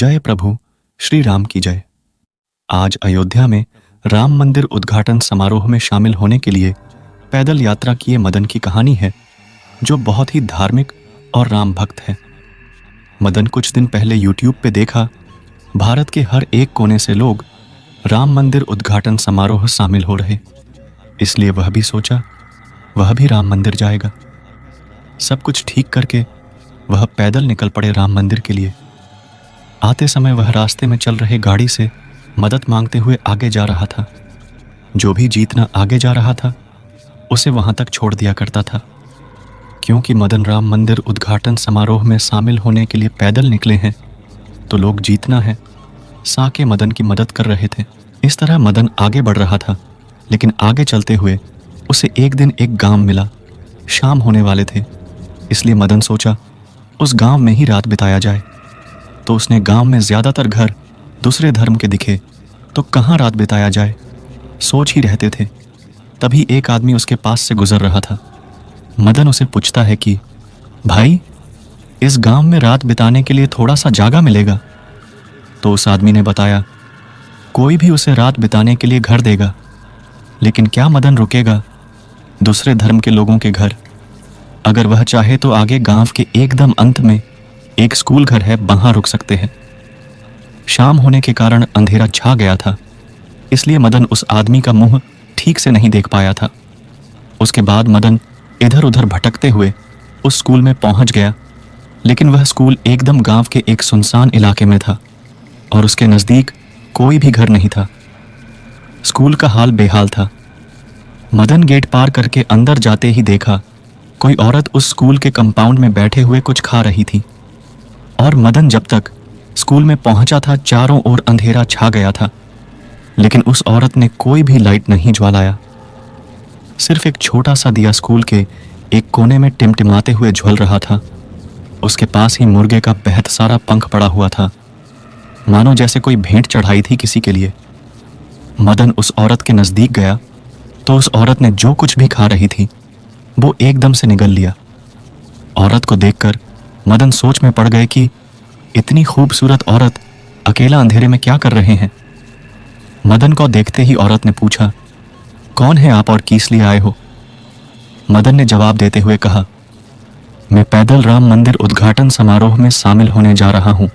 जय प्रभु श्री राम की जय। आज अयोध्या में राम मंदिर उद्घाटन समारोह में शामिल होने के लिए पैदल यात्रा किए मदन की कहानी है, जो बहुत ही धार्मिक और राम भक्त है। मदन कुछ दिन पहले YouTube पे देखा, भारत के हर एक कोने से लोग राम मंदिर उद्घाटन समारोह शामिल हो रहे, इसलिए वह भी सोचा वह भी राम मंदिर जाएगा। सब कुछ ठीक करके वह पैदल निकल पड़े राम मंदिर के लिए। आते समय वह रास्ते में चल रहे गाड़ी से मदद मांगते हुए आगे जा रहा था। जो भी जीतना आगे जा रहा था उसे वहां तक छोड़ दिया करता था। क्योंकि मदन राम मंदिर उद्घाटन समारोह में शामिल होने के लिए पैदल निकले हैं, तो लोग जीतना है साके मदन की मदद कर रहे थे। इस तरह मदन आगे बढ़ रहा था, लेकिन आगे चलते हुए उसे एक दिन एक गांव मिला। शाम होने वाले थे, इसलिए मदन सोचा उस गांव में ही रात बिताया जाए। तो उसने गांव में ज़्यादातर घर दूसरे धर्म के दिखे, तो कहाँ रात बिताया जाए सोच ही रहते थे। तभी एक आदमी उसके पास से गुजर रहा था। मदन उसे पूछता है कि भाई, इस गांव में रात बिताने के लिए थोड़ा सा जगह मिलेगा? तो उस आदमी ने बताया, कोई भी उसे रात बिताने के लिए घर देगा, लेकिन क्या मदन रुकेगा दूसरे धर्म के लोगों के घर? अगर वह चाहे तो आगे गांव के एकदम अंत में एक स्कूल घर है, वहां रुक सकते हैं। शाम होने के कारण अंधेरा छा गया था, इसलिए मदन उस आदमी का मुंह ठीक से नहीं देख पाया था। उसके बाद मदन इधर उधर भटकते हुए उस स्कूल में पहुंच गया, लेकिन वह स्कूल एकदम गांव के एक सुनसान इलाके में था और उसके नज़दीक कोई भी घर नहीं था। स्कूल का हाल बेहाल था। मदन गेट पार करके अंदर जाते ही देखा कोई औरत उस स्कूल के कंपाउंड में बैठे हुए कुछ खा रही थी। और मदन जब तक स्कूल में पहुंचा था, चारों ओर अंधेरा छा गया था, लेकिन उस औरत ने कोई भी लाइट नहीं ज्वालाया। सिर्फ एक छोटा सा दिया स्कूल के एक कोने में टिमटिमाते हुए झुल रहा था। उसके पास ही मुर्गे का बेहद सारा पंख पड़ा हुआ था, मानो जैसे कोई भेंट चढ़ाई थी किसी के लिए। मदन उस औरत के नज़दीक गया तो उस औरत ने जो कुछ भी खा रही थी वो एकदम से निगल लिया। औरत को देखकर मदन सोच में पड़ गए कि इतनी खूबसूरत औरत अकेला अंधेरे में क्या कर रहे हैं। मदन को देखते ही औरत ने पूछा, कौन है आप और किस लिए आए हो? मदन ने जवाब देते हुए कहा, मैं पैदल राम मंदिर उद्घाटन समारोह में शामिल होने जा रहा हूं,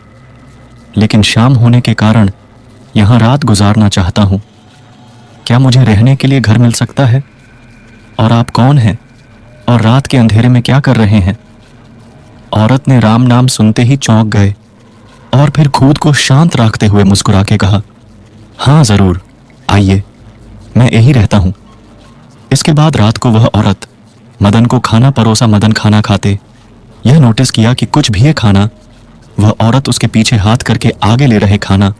लेकिन शाम होने के कारण यहां रात गुजारना चाहता हूं। क्या मुझे रहने के लिए घर मिल सकता है? और आप कौन हैं और रात के अंधेरे में क्या कर रहे हैं? औरत ने राम नाम सुनते ही चौंक गए और फिर खुद को शांत रखते हुए मुस्कुरा के कहा, हाँ जरूर आइए, मैं यही रहता हूं। इसके बाद रात को वह औरत मदन को खाना परोसा। मदन खाना खाते यह नोटिस किया कि कुछ भी है खाना। वह औरत उसके पीछे हाथ करके आगे ले रहे खाना,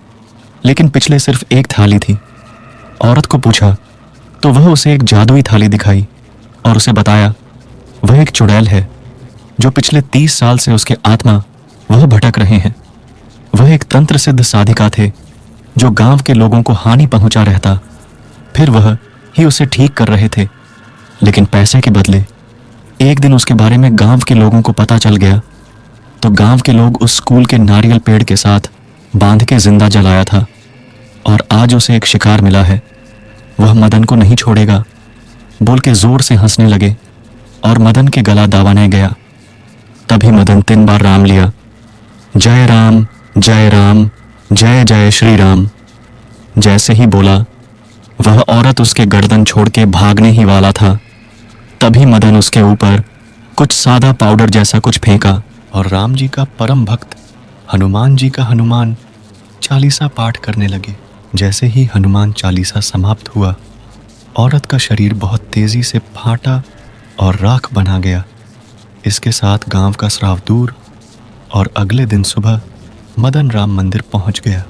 लेकिन पिछले सिर्फ एक थाली थी। औरत को पूछा तो वह उसे एक जादुई थाली दिखाई और उसे बताया वह एक चुड़ैल है, जो पिछले 30 साल से उसके आत्मा वह भटक रहे हैं। वह एक तंत्र सिद्ध साधिका थे, जो गांव के लोगों को हानि पहुंचा रहता, फिर वह ही उसे ठीक कर रहे थे, लेकिन पैसे के बदले। एक दिन उसके बारे में गांव के लोगों को पता चल गया, तो गांव के लोग उस स्कूल के नारियल पेड़ के साथ बांध के जिंदा जलाया था और आज उसे एक शिकार मिला है। वह मदन को नहीं छोड़ेगा बोल के जोर से हंसने लगे और मदन के गला दबाने गया। तभी मदन 3 बार राम लिया, जय राम जय राम जय जय श्री राम। जैसे ही बोला, वह औरत उसके गर्दन छोड़ के भागने ही वाला था। तभी मदन उसके ऊपर कुछ सादा पाउडर जैसा कुछ फेंका और राम जी का परम भक्त हनुमान जी का हनुमान चालीसा पाठ करने लगे। जैसे ही हनुमान चालीसा समाप्त हुआ, औरत का शरीर बहुत तेजी से फाटा और राख बना गया। इसके साथ गांव का श्राप दूर और अगले दिन सुबह मदन राम मंदिर पहुंच गया।